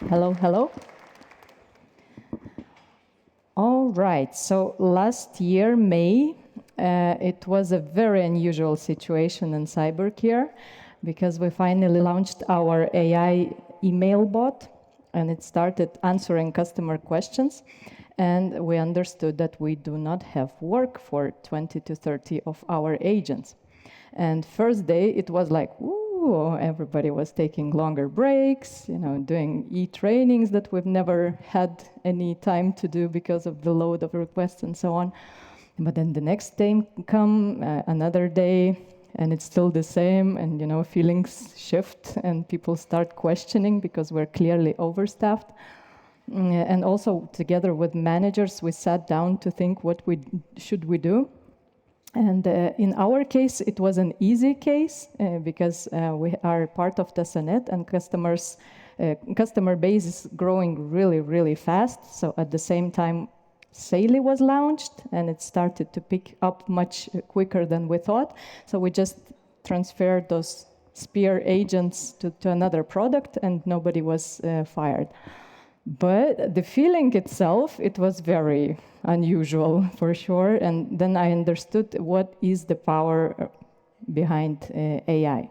Hello, hello. All right, so last year, May, it was a very unusual situation in CyberCare because we finally launched our AI email bot and it started answering customer questions. And we understood that we do not have work for 20 to 30 of our agents. And first day, it was like, ooh, everybody was taking longer breaks, doing e-trainings that we've never had any time to do because of the load of requests and so on. But then the next day come, another day, and it's still the same, and feelings shift, and people start questioning because we're clearly overstaffed. And also, together with managers, we sat down to think what should we do. And in our case, it was an easy case because we are part of Tesanet, and customer base is growing really, really fast. So at the same time, Saily was launched, and it started to pick up much quicker than we thought. So we just transferred those Spear agents to another product, and nobody was fired. But the feeling itself, it was very unusual for sure. And then I understood what is the power behind AI.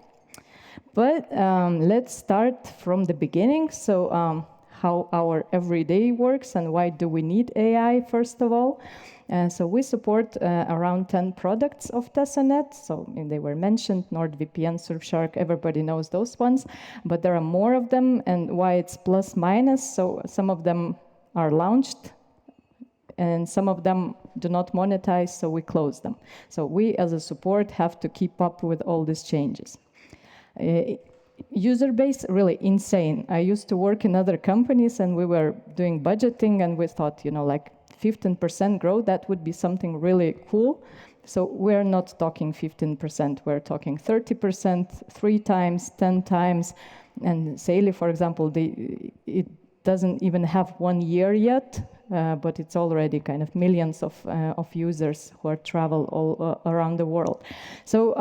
But let's start from the beginning. So how our everyday works and why do we need AI, first of all. So we support around 10 products of Tesanet. So they were mentioned, NordVPN, Surfshark, everybody knows those ones. But there are more of them, and why it's plus minus. So some of them are launched, and some of them do not monetize, so we close them. So we, as a support, have to keep up with all these changes. User base, really insane. I used to work in other companies, and we were doing budgeting, and we thought, like 15% growth, that would be something really cool. So we're not talking 15%, we're talking 30%, 3 times, 10 times. And Saily, for example, it doesn't even have 1 year yet, but it's already kind of millions of users who are travel all around the world. So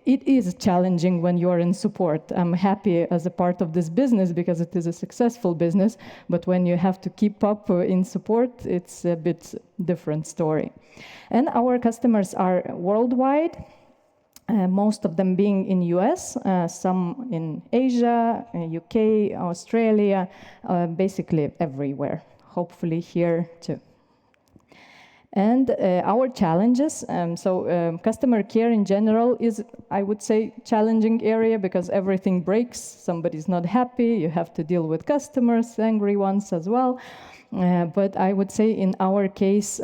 it is challenging when you are in support. I'm happy as a part of this business because it is a successful business, but when you have to keep up in support, it's a bit different story. And our customers are worldwide. Most of them being in US, some in Asia, UK, Australia, basically everywhere, hopefully here too. And our challenges, customer care in general is, I would say, challenging area because everything breaks, somebody's not happy, you have to deal with customers, angry ones as well. But I would say in our case,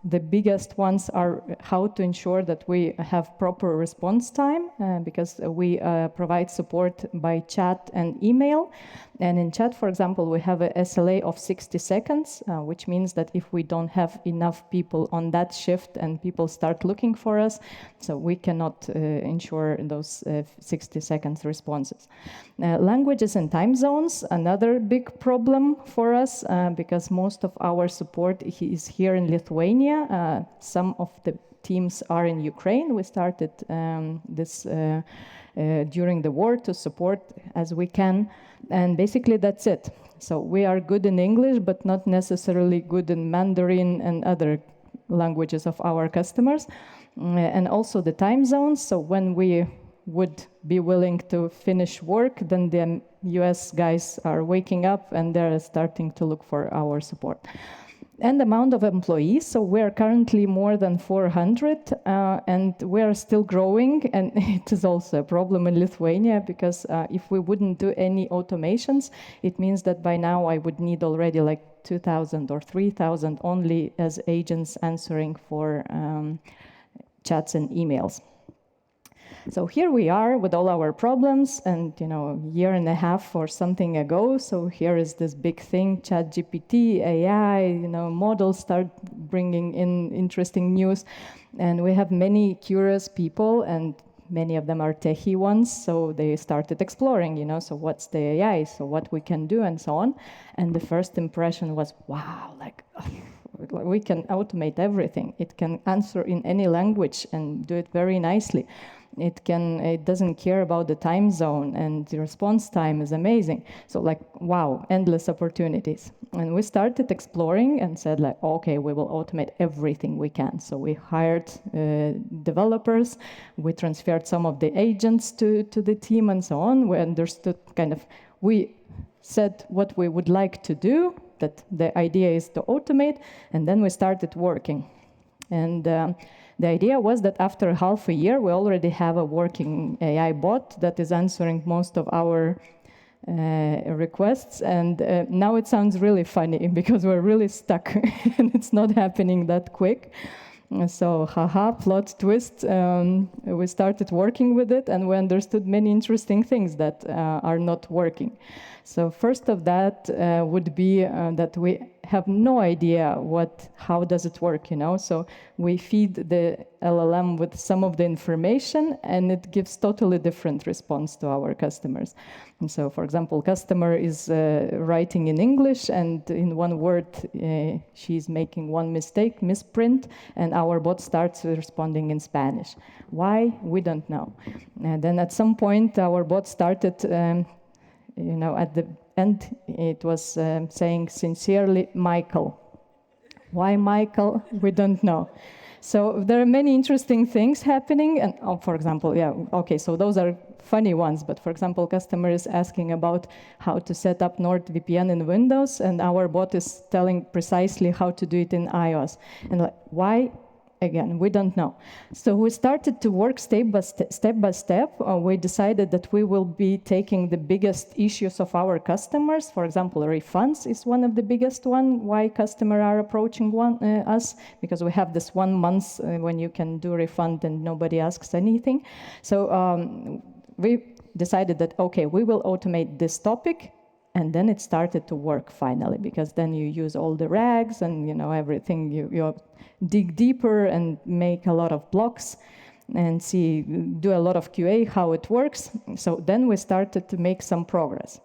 the biggest ones are how to ensure that we have proper response time because we provide support by chat and email. And in chat, for example, we have a SLA of 60 seconds, which means that if we don't have enough people on that shift and people start looking for us, so we cannot ensure those 60 seconds responses. Languages and time zones, another big problem for us because most of our support is here in Lithuania. Some of the teams are in Ukraine. We started this during the war to support as we can. And basically that's it. So we are good in English, but not necessarily good in Mandarin and other languages of our customers. And also the time zones. So when we would be willing to finish work, then the US guys are waking up and they're starting to look for our support. And amount of employees, so we're currently more than 400 and we're still growing, and it is also a problem in Lithuania because if we wouldn't do any automations, it means that by now I would need already like 2,000 or 3,000 only as agents answering for chats and emails. So here we are with all our problems, and a year and a half or something ago. So here is this big thing, ChatGPT, AI. Models start bringing in interesting news, and we have many curious people, and many of them are techie ones. So they started exploring. So what's the AI? So what we can do, and so on. And the first impression was, wow, like. we can automate everything. It can answer in any language and do it very nicely. It doesn't care about the time zone, and the response time is amazing. So like, wow, endless opportunities. And we started exploring and said like, okay, we will automate everything we can. So we hired developers, we transferred some of the agents to the team and so on. We understood we said what we would like to do, that the idea is to automate, and then we started working. And the idea was that after half a year, we already have a working AI bot that is answering most of our requests. And now it sounds really funny because we're really stuck and it's not happening that quick. So, haha, plot twist. We started working with it and we understood many interesting things that are not working. So first of that would be that we have no idea how does it work, So we feed the LLM with some of the information and it gives totally different response to our customers. And so, for example, customer is writing in English and in one word she's making one mistake, misprint, and our bot starts responding in Spanish. Why? We don't know. And then at some point our bot started at the end, it was saying sincerely, Michael. Why Michael? We don't know. So there are many interesting things happening. And for example, so those are funny ones. But for example, customer is asking about how to set up NordVPN in Windows, and our bot is telling precisely how to do it in iOS. And why? Again, we don't know. So we started to work step by step. We decided that we will be taking the biggest issues of our customers. For example, refunds is one of the biggest one. Why customers are approaching us? Because we have this 1 month when you can do refund and nobody asks anything. So we decided that, okay, we will automate this topic. And then it started to work finally, because then you use all the rags and everything. You dig deeper and make a lot of blocks and do a lot of QA how it works. So then we started to make some progress.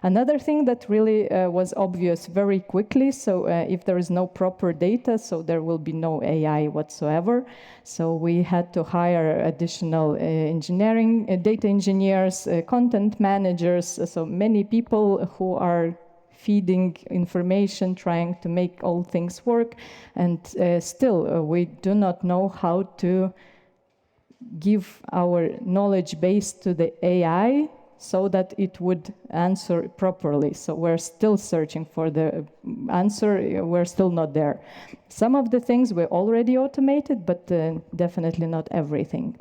Another thing that really was obvious very quickly, so if there is no proper data, so there will be no AI whatsoever. So we had to hire additional data engineers, content managers, so many people who are feeding information, trying to make all things work. And still, we do not know how to give our knowledge base to the AI so that it would answer properly. So we're still searching for the answer. We're still not there. Some of the things we already automated, but definitely not everything.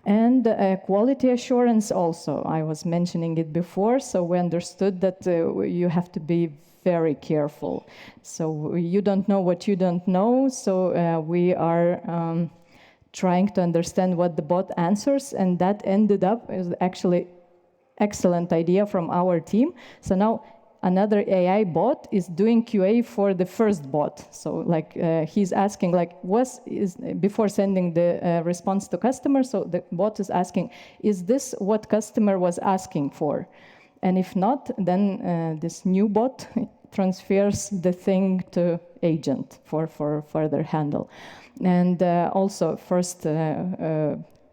And quality assurance also, I was mentioning it before, so we understood that you have to be very careful. So you don't know what you don't know, so we are trying to understand what the bot answers, and that ended up as actually excellent idea from our team. So now another AI bot is doing QA for the first bot. So he's asking before sending the response to customer, so the bot is asking, is this what customer was asking for? And if not, then this new bot transfers the thing to agent for further handle. And also first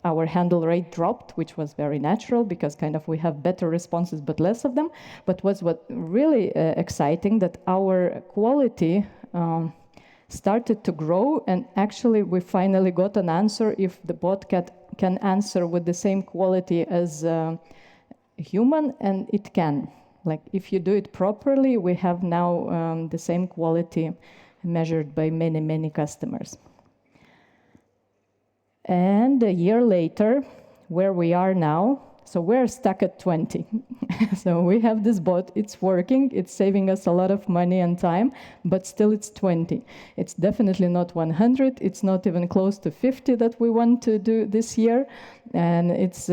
our handle rate dropped, which was very natural because we have better responses but less of them. But what really exciting that our quality started to grow, and actually we finally got an answer if the bot can answer with the same quality as a human, and it can. If you do it properly, we have now the same quality measured by many customers. And a year later, where we are now, so we're stuck at 20. So we have this bot, it's working, it's saving us a lot of money and time, but still it's 20. It's definitely not 100, it's not even close to 50 that we want to do this year. And it's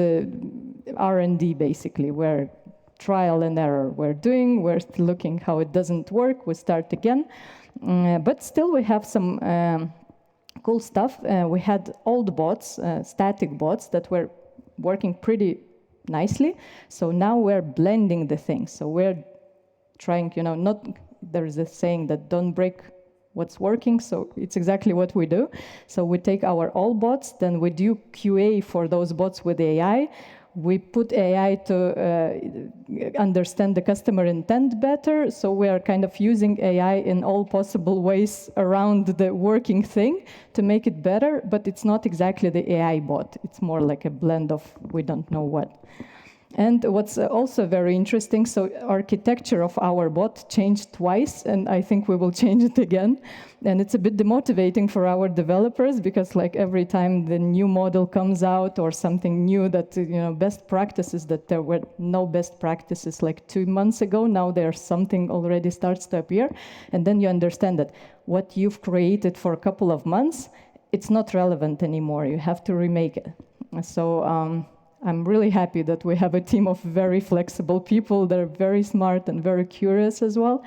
R&D basically, where trial and error we're looking how it doesn't work, we start again. But still we have some cool stuff. We had old bots, static bots that were working pretty nicely. So now we're blending the things. So we're trying, there is a saying that don't break what's working. So it's exactly what we do. So we take our old bots, then we do QA for those bots with AI. We put AI to understand the customer intent better. So we are kind of using AI in all possible ways around the working thing to make it better, but it's not exactly the AI bot. It's more like a blend of we don't know what. And what's also very interesting, so architecture of our bot changed twice, and I think we will change it again. And it's a bit demotivating for our developers because like every time the new model comes out or something new that, best practices that there were no best practices like 2 months ago, now there's something already starts to appear. And then you understand that what you've created for a couple of months, it's not relevant anymore. You have to remake it. So, I'm really happy that we have a team of very flexible people. They're very smart and very curious as well,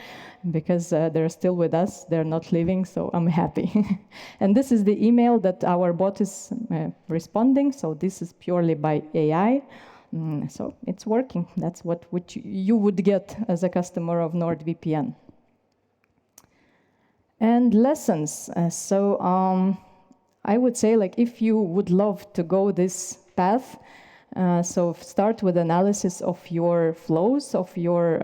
because they're still with us. They're not leaving, so I'm happy. And this is the email that our bot is responding. So this is purely by AI. So it's working. That's what you would get as a customer of NordVPN. And lessons. I would say, like, if you would love to go this path, so start with analysis of your flows, of your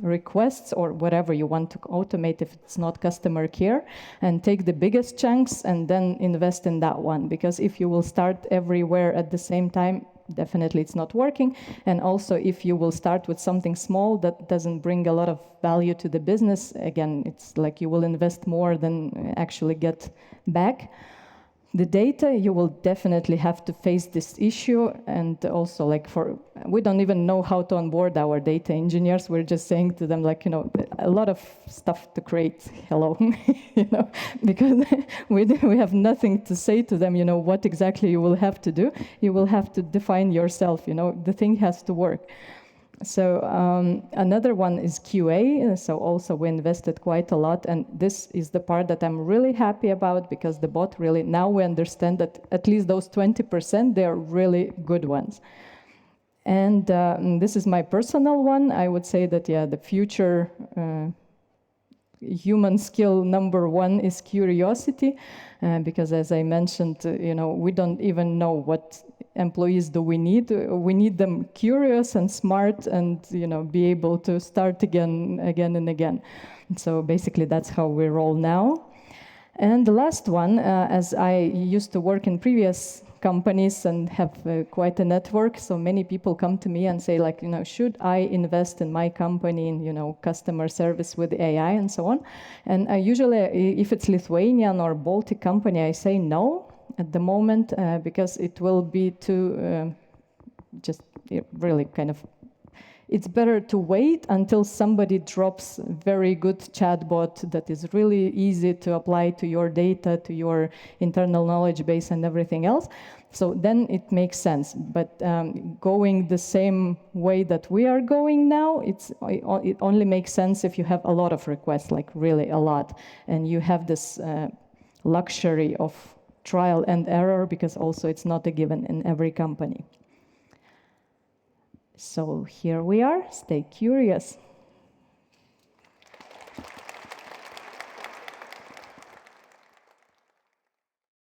requests, or whatever you want to automate if it's not customer care, and take the biggest chunks and then invest in that one. Because if you will start everywhere at the same time, definitely it's not working. And also if you will start with something small that doesn't bring a lot of value to the business, again, it's like you will invest more than actually get back. The data, you will definitely have to face this issue, and also we don't even know how to onboard our data engineers. We're just saying to them a lot of stuff to create, hello, because we have nothing to say to them, what exactly you will have to do. You will have to define yourself, the thing has to work. So another one is QA. So also we invested quite a lot, and this is the part that I'm really happy about, because the bot really, now we understand that at least those 20%, they are really good ones. And this is my personal one. I would say that, the future human skill number one is curiosity, because as I mentioned, we don't even know what employees do we need. We need them curious and smart and, be able to start again and again. So basically that's how we roll now. And the last one, as I used to work in previous companies and have quite a network, so many people come to me and say should I invest in my company in, customer service with AI and so on? And I usually, if it's Lithuanian or Baltic company, I say no at the moment, because it will be too, really kind of, it's better to wait until somebody drops a very good chatbot that is really easy to apply to your data, to your internal knowledge base and everything else. So then it makes sense. But going the same way that we are going now, it only makes sense if you have a lot of requests, like really a lot. And you have this luxury of trial and error, because also it's not a given in every company. So here we are, stay curious.